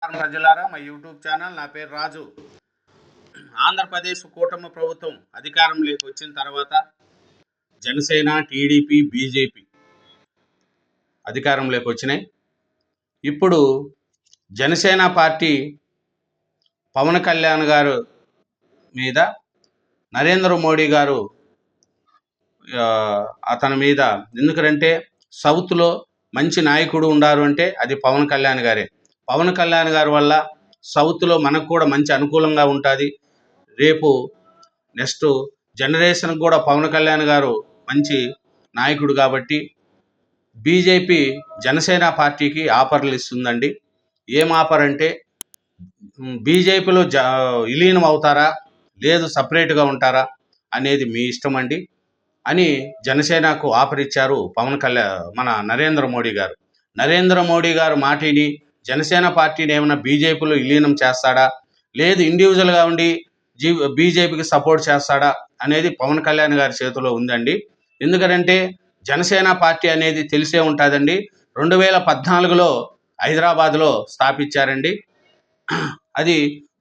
ప్రజలారా, మా YouTube channel, నా పేరు రాజు. ఆంధ్రప్రదేశ్ కూటమి ప్రభుత్వం అధికారంలోకి వచ్చిన తర్వాత జనసేన, టీడీపీ, బీజేపీ అధికారంలోకి వచ్చినాయి. ఇప్పుడు జనసేన పార్టీ పవన్ కళ్యాణ్ గారు మీద నరేంద్ర మోడీ గారు అతని మీద, ఎందుకంటే సౌత్లో మంచి నాయకుడు ఉండారు అంటే అది పవన్ కళ్యాణ్ గారే. పవన్ కళ్యాణ్ గారి వల్ల సౌత్లో మనకు కూడా మంచి అనుకూలంగా ఉంటుంది. రేపు నెక్స్ట్ జనరేషన్కి కూడా పవన్ కళ్యాణ్ గారు మంచి నాయకుడు కాబట్టి బీజేపీ జనసేన పార్టీకి ఆఫర్లు ఇస్తుందండి. ఏం ఆఫర్ అంటే, బీజేపీలో విలీనం అవుతారా లేదు సపరేట్గా ఉంటారా అనేది మీ ఇష్టం అండి అని జనసేనకు ఆఫర్ ఇచ్చారు పవన్ కళ్యాణ్, మన నరేంద్ర మోడీ గారు. నరేంద్ర మోడీ గారు మాటిని జనసేన పార్టీని ఏమైనా బీజేపీలో విలీనం చేస్తాడా, లేదు ఇండివిజువల్గా ఉండి బీజేపీకి సపోర్ట్ చేస్తాడా అనేది పవన్ కళ్యాణ్ గారి చేతిలో ఉందండి. ఎందుకంటే జనసేన పార్టీ అనేది తెలిసే ఉంటుందండి. 2014లో హైదరాబాద్లో స్థాపించారండి. అది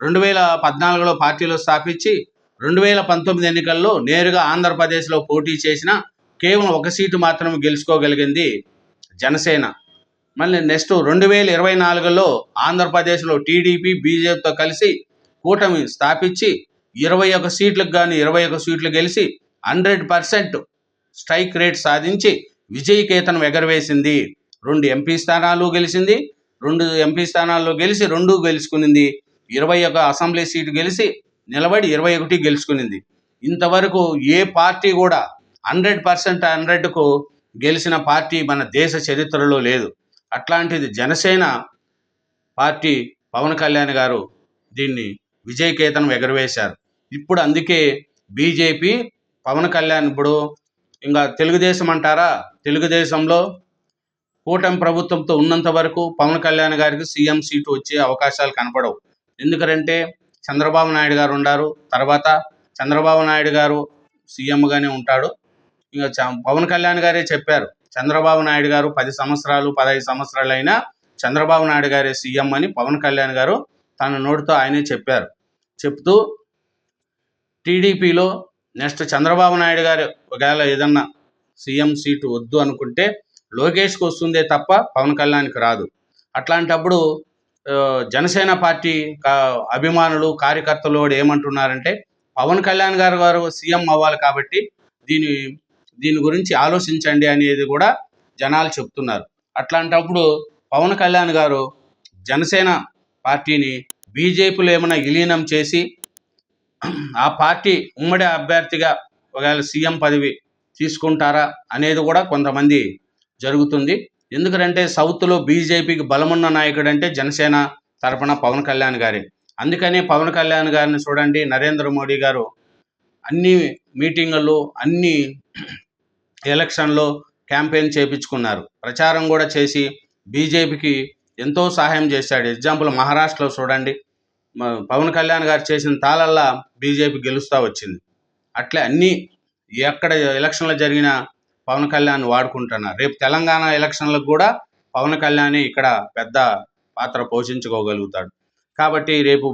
2014లో పార్టీలో స్థాపించి 2019 ఎన్నికల్లో నేరుగా ఆంధ్రప్రదేశ్లో పోటీ చేసిన కేవలం ఒక సీటు మాత్రమే గెలుచుకోగలిగింది జనసేన. మళ్ళీ నెక్స్ట్ 2024లో ఆంధ్రప్రదేశ్లో టీడీపీ, బీజేపీతో కలిసి కూటమి స్థాపించి 21 సీట్లకు కానీ 21 సీట్లు గెలిచి 100% స్ట్రైక్ రేట్ సాధించి విజయకేతనం ఎగరవేసింది. 2 ఎంపీ స్థానాలు గెలిచింది, 2 ఎంపీ స్థానాల్లో గెలిచి 2 గెలుచుకునింది. 21 అసెంబ్లీ సీటు గెలిచి నిలబడి 21 గెలుచుకునింది. ఇంతవరకు ఏ పార్టీ కూడా 100% 100కు గెలిచిన పార్టీ మన దేశ చరిత్రలో లేదు. అట్లాంటిది జనసేన పార్టీ పవన్ కళ్యాణ్ గారు దీన్ని విజయకేతనం ఎగరవేశారు. ఇప్పుడు అందుకే బీజేపీ పవన్ కళ్యాణ్, ఇప్పుడు ఇంకా తెలుగుదేశం అంటారా, తెలుగుదేశంలో కూటమి ప్రభుత్వంతో ఉన్నంత వరకు పవన్ కళ్యాణ్ గారికి సీఎం సీటు వచ్చే అవకాశాలు కనపడవు. ఎందుకంటే చంద్రబాబు నాయుడు గారు ఉన్నారు, తర్వాత చంద్రబాబు నాయుడు గారు సీఎంగానే ఉంటాడు. ఇంకా పవన్ కళ్యాణ్ గారే చెప్పారు, చంద్రబాబు నాయుడు గారు 10 సంవత్సరాలు 15 సంవత్సరాలు అయినా చంద్రబాబు నాయుడు గారే సీఎం అని పవన్ కళ్యాణ్ గారు తన నోటితో ఆయనే చెప్పారు. చెప్తూ టీడీపీలో నెక్స్ట్ చంద్రబాబు నాయుడు గారు ఒకవేళ ఏదన్నా సీఎం సీటు వద్దు అనుకుంటే లోకేష్కి వస్తుందే తప్ప పవన్ కళ్యాణ్కి రాదు. అట్లాంటప్పుడు జనసేన పార్టీ అభిమానులు, కార్యకర్తలు కూడా ఏమంటున్నారంటే, పవన్ కళ్యాణ్ గారు సీఎం అవ్వాలి కాబట్టి దీని గురించి ఆలోచించండి అనేది కూడా జనాలు చెప్తున్నారు. అట్లాంటప్పుడు పవన్ కళ్యాణ్ గారు జనసేన పార్టీని బీజేపీలో ఏమైనా విలీనం చేసి ఆ పార్టీ ఉమ్మడి అభ్యర్థిగా ఒకవేళ సీఎం పదవి తీసుకుంటారా అనేది కూడా కొంతమంది జరుగుతుంది. ఎందుకంటే సౌత్లో బీజేపీకి బలమున్న నాయకుడు అంటే జనసేన తరఫున పవన్ కళ్యాణ్ గారే. అందుకనే పవన్ కళ్యాణ్ గారిని చూడండి, నరేంద్ర మోడీ గారు అన్ని మీటింగుల్లో, అన్ని ఎలక్షన్లో క్యాంపెయిన్ చేయించుకున్నారు, ప్రచారం కూడా చేసి బీజేపీకి ఎంతో సహాయం చేశాడు. ఎగ్జాంపుల్ మహారాష్ట్రలో చూడండి, పవన్ కళ్యాణ్ గారు చేసిన తాళల్లా బీజేపీ గెలుస్తూ వచ్చింది. అట్లే అన్నీ ఎక్కడ ఎలక్షన్లు జరిగినా పవన్ కళ్యాణ్ వాడుకుంటున్నారు. రేపు తెలంగాణ ఎలక్షన్లకు కూడా పవన్ కళ్యాణ్ ఇక్కడ పెద్ద పాత్ర పోషించుకోగలుగుతాడు. కాబట్టి రేపు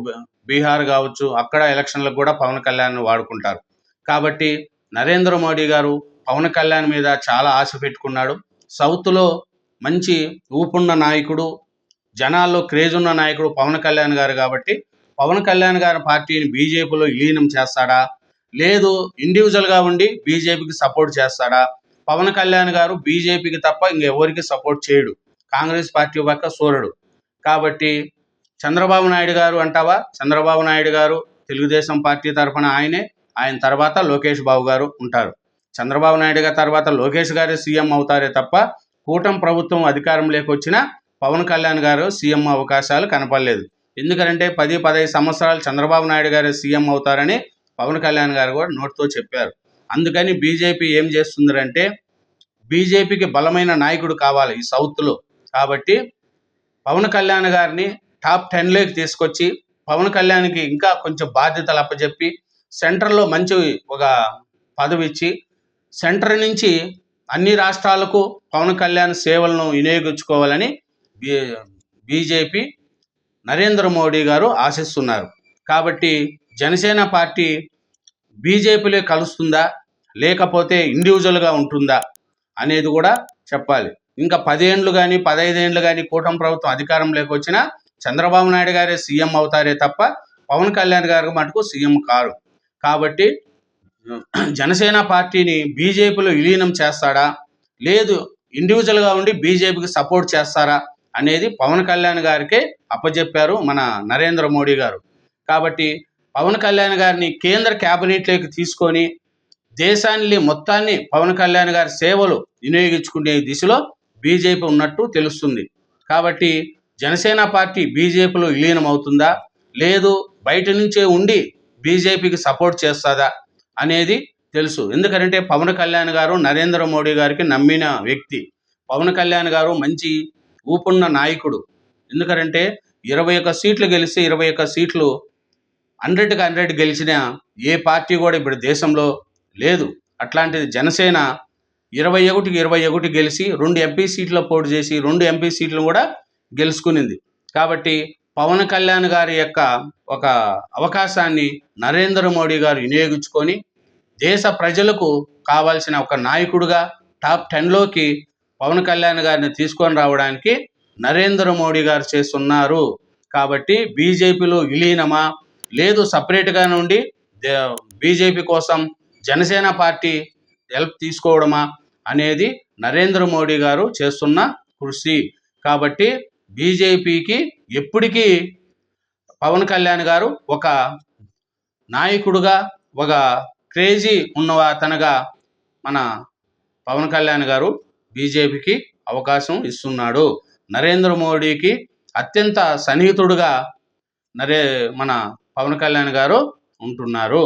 బీహార్ కావచ్చు, అక్కడ ఎలక్షన్లకు కూడా పవన్ కళ్యాణ్ వాడుకుంటారు. కాబట్టి నరేంద్ర మోడీ గారు పవన్ కళ్యాణ్ మీద చాలా ఆశ పెట్టుకున్నాడు. సౌత్లో మంచి ఊపున్న నాయకుడు, జనాల్లో క్రేజ్ ఉన్న నాయకుడు పవన్ కళ్యాణ్ గారు. కాబట్టి పవన్ కళ్యాణ్ గారి పార్టీని బీజేపీలో విలీనం చేస్తాడా, లేదు ఇండివిజువల్గా ఉండి బీజేపీకి సపోర్ట్ చేస్తాడా? పవన్ కళ్యాణ్ గారు బీజేపీకి తప్ప ఇంకెవరికి సపోర్ట్ చేయడు, కాంగ్రెస్ పార్టీ పక్క సోరడు. కాబట్టి చంద్రబాబు నాయుడు గారు అంటావా, చంద్రబాబు నాయుడు గారు తెలుగుదేశం పార్టీ తరఫున ఆయన తర్వాత లోకేష్ బాబు గారు ఉంటారు. చంద్రబాబు నాయుడు గారి తర్వాత లోకేష్ గారే సీఎం అవుతారే తప్ప కూటమి ప్రభుత్వం అధికారంలోకి వచ్చినా పవన్ కళ్యాణ్ గారు సీఎం అవకాశాలు కనపడలేదు. ఎందుకంటే 10-15 సంవత్సరాలు చంద్రబాబు నాయుడు గారే సీఎం అవుతారని పవన్ కళ్యాణ్ గారు కూడా నోటితో చెప్పారు. అందుకని బీజేపీ ఏం చేస్తుందంటే, బీజేపీకి బలమైన నాయకుడు కావాలి ఈ సౌత్లో. కాబట్టి పవన్ కళ్యాణ్ గారిని టాప్ 10లోకి తీసుకొచ్చి పవన్ కళ్యాణ్కి ఇంకా కొంచెం బాధ్యతలు అప్పచెప్పి సెంటర్లో మంచి ఒక పదవి ఇచ్చి సెంటర్ నుంచి అన్ని రాష్ట్రాలకు పవన్ కళ్యాణ్ సేవలను వినియోగించుకోవాలని బీజేపీ నరేంద్ర మోడీ గారు ఆశిస్తున్నారు. కాబట్టి జనసేన పార్టీ బీజేపీలో కలుస్తుందా, లేకపోతే ఇండివిజువల్గా ఉంటుందా అనేది కూడా చెప్పాలి. ఇంకా 10 ఏండ్లు కానీ 15 ఏండ్లు కానీ కూటమి ప్రభుత్వం అధికారంలోకి వచ్చినా చంద్రబాబు నాయుడు గారే సీఎం అవుతారే తప్ప పవన్ కళ్యాణ్ గారు మటుకు సీఎం కారు. కాబట్టి జనసేన పార్టీని బీజేపీలో విలీనం చేస్తాడా, లేదు ఇండివిజువల్గా ఉండి బీజేపీకి సపోర్ట్ చేస్తారా అనేది పవన్ కళ్యాణ్ గారికే అప్పచెప్పారు మన నరేంద్ర మోడీ గారు. కాబట్టి పవన్ కళ్యాణ్ గారిని కేంద్ర క్యాబినెట్లోకి తీసుకొని దేశాన్ని మొత్తాన్ని పవన్ కళ్యాణ్ గారి సేవలు వినియోగించుకునే దిశలో బీజేపీ ఉన్నట్టు తెలుస్తుంది. కాబట్టి జనసేన పార్టీ బీజేపీలో విలీనం అవుతుందా, లేదు బయట నుంచే ఉండి బీజేపీకి సపోర్ట్ చేస్తుందా అనేది తెలుసు. ఎందుకంటే పవన్ కళ్యాణ్ గారు నరేంద్ర మోడీ గారికి నమ్మిన వ్యక్తి. పవన్ కళ్యాణ్ గారు మంచి ఊపున్న నాయకుడు. ఎందుకంటే 21 సీట్లు గెలిస్తే 21 సీట్లు 100కి 100 గెలిచిన ఏ పార్టీ కూడా ఇప్పుడు దేశంలో లేదు. అట్లాంటిది జనసేన 21కి 21 గెలిచి 2 ఎంపీ సీట్లు పోటీ చేసి 2 ఎంపీ సీట్లు కూడా గెలుచుకునింది. కాబట్టి పవన్ కళ్యాణ్ గారి యొక్క ఒక అవకాశాన్ని నరేంద్ర మోడీ గారు వినియోగించుకొని దేశ ప్రజలకు కావాల్సిన ఒక నాయకుడిగా టాప్ 10లోకి పవన్ కళ్యాణ్ గారిని తీసుకొని రావడానికి నరేంద్ర మోడీ గారు చేస్తున్నారు. కాబట్టి బీజేపీలో విలీనమా, లేదు సపరేట్గా నుండి బీజేపీ కోసం జనసేన పార్టీ హెల్ప్ తీసుకోవడమా అనేది నరేంద్ర మోడీ గారు చేస్తున్న కృషి. కాబట్టి బీజేపీకి ఎప్పటికీ పవన్ కళ్యాణ్ గారు ఒక నాయకుడుగా, ఒక క్రేజీ ఉన్నతనగా మన పవన్ కళ్యాణ్ గారు బీజేపీకి అవకాశం ఇస్తున్నాడు. నరేంద్ర మోడీకి అత్యంత సన్నిహితుడుగా మన పవన్ కళ్యాణ్ గారు ఉంటున్నారు.